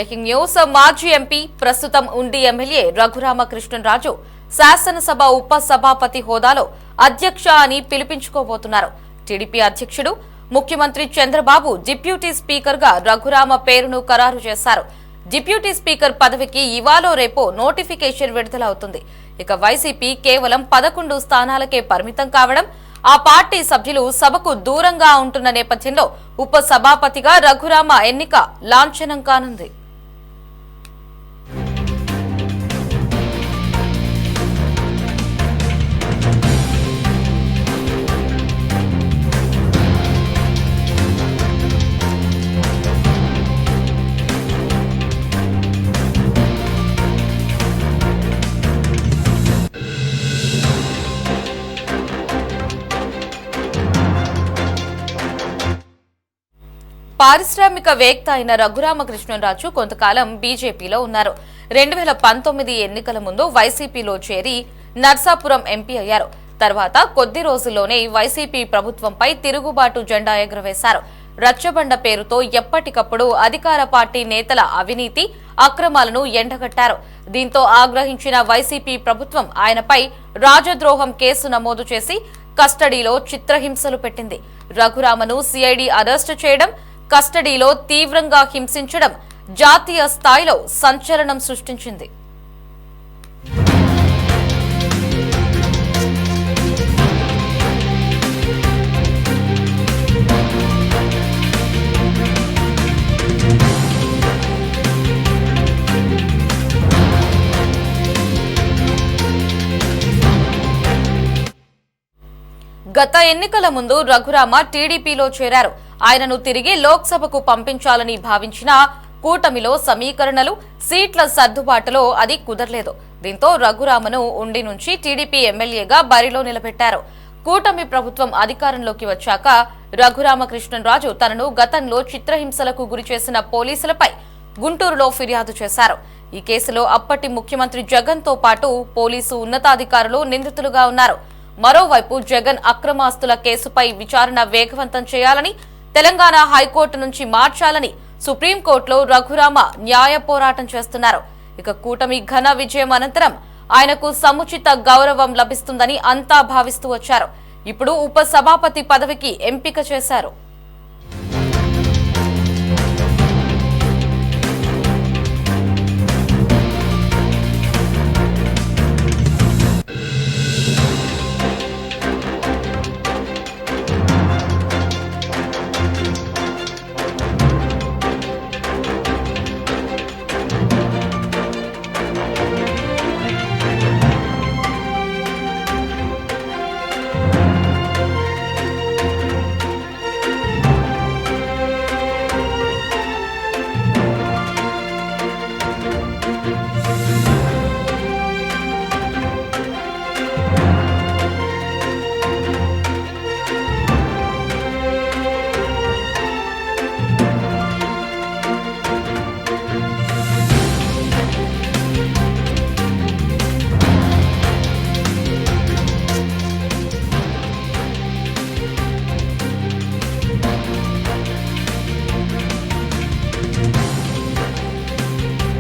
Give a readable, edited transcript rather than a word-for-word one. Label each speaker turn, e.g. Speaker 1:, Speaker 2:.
Speaker 1: Breaking news. మాజీ MP ప్రస్తుతం ఉండి ఎమ్మెల్యే రఘురామకృష్ణరాజు శాసనసభ ఉప సభాపతి హోదాలో అధ్యక్ష అని పిలిపించుకోబోతున్నారు. టీడీపీ అధ్యక్షుడు ముఖ్యమంత్రి చంద్రబాబు డిప్యూటీ స్పీకర్ గా రఘురామ పేరును ఖరారు చేశారు. డిప్యూటీ స్పీకర్ పదవికి ఇవాళ రేపో నోటిఫికేషన్ విడుదలవుతుంది. ఇక వైసీపీ కేవలం 11 స్థానాలకే పరిమితం కావడం, ఆ పార్టీ సభ్యులు సభకు దూరంగా ఉంటున్న నేపథ్యంలో ఉప సభాపతిగా రఘురామ ఎన్నిక లాంఛనం కానుంది. పారిశ్రామికవేత్త అయిన రఘురామకృష్ణరాజు కొంతకాలం బీజేపీలో ఉన్నారు. 2019 ఎన్నికల ముందు వైసీపీలో చేరి నర్సాపురం ఎంపీ అయ్యారు. తర్వాత కొద్ది రోజుల్లోనే వైసీపీ ప్రభుత్వంపై తిరుగుబాటు జెండా ఎగురవేశారు. రచ్చబండ పేరుతో ఎప్పటికప్పుడు అధికార పార్టీ నేతల అవినీతి అక్రమాలను ఎండగట్టారు. దీంతో ఆగ్రహించిన వైసీపీ ప్రభుత్వం ఆయనపై రాజద్రోహం కేసు నమోదు చేసి కస్టడీలో చిత్రహింసలు పెట్టింది. రఘురామను సిఐడి అరెస్టు చేయడం, కస్టడీలో తీవ్రంగా హింసించడం జాతీయ స్థాయిలో సంచలనం సృష్టించింది. గత ఎన్నికల ముందు రఘురామ టీడీపీలో చేరారు. ఆయనను తిరిగి లోక్సభకు పంపించాలని భావించిన కూటమిలో సమీకరణలు, సీట్ల సర్దుబాటులో అది కుదరలేదు. దీంతో రఘురామను ఉండి నుంచి టీడీపీ ఎమ్మెల్యేగా బరిలో నిలబెట్టారు. కూటమి ప్రభుత్వం అధికారంలోకి వచ్చాక రఘురామకృష్ణరాజు తనను గతంలో చిత్రహింసలకు గురిచేసిన పోలీసులపై గుంటూరులో ఫిర్యాదు చేశారు. ఈ కేసులో అప్పటి ముఖ్యమంత్రి జగన్ తో పాటు పోలీసు ఉన్నతాధికారులు నిందితులుగా ఉన్నారు. మరోవైపు జగన్ అక్రమాస్తుల కేసుపై విచారణ వేగవంతం చేయాలని, తెలంగాణ హైకోర్టు నుంచి మార్చాలని సుప్రీంకోర్టులో రఘురామ న్యాయ పోరాటం చేస్తున్నారు. ఇక కూటమి ఘన విజయం అనంతరం ఆయనకు సముచిత గౌరవం లభిస్తుందని అంతా భావిస్తూ వచ్చారు. ఇప్పుడు ఉప సభాపతి పదవికి ఎంపిక చేశారు.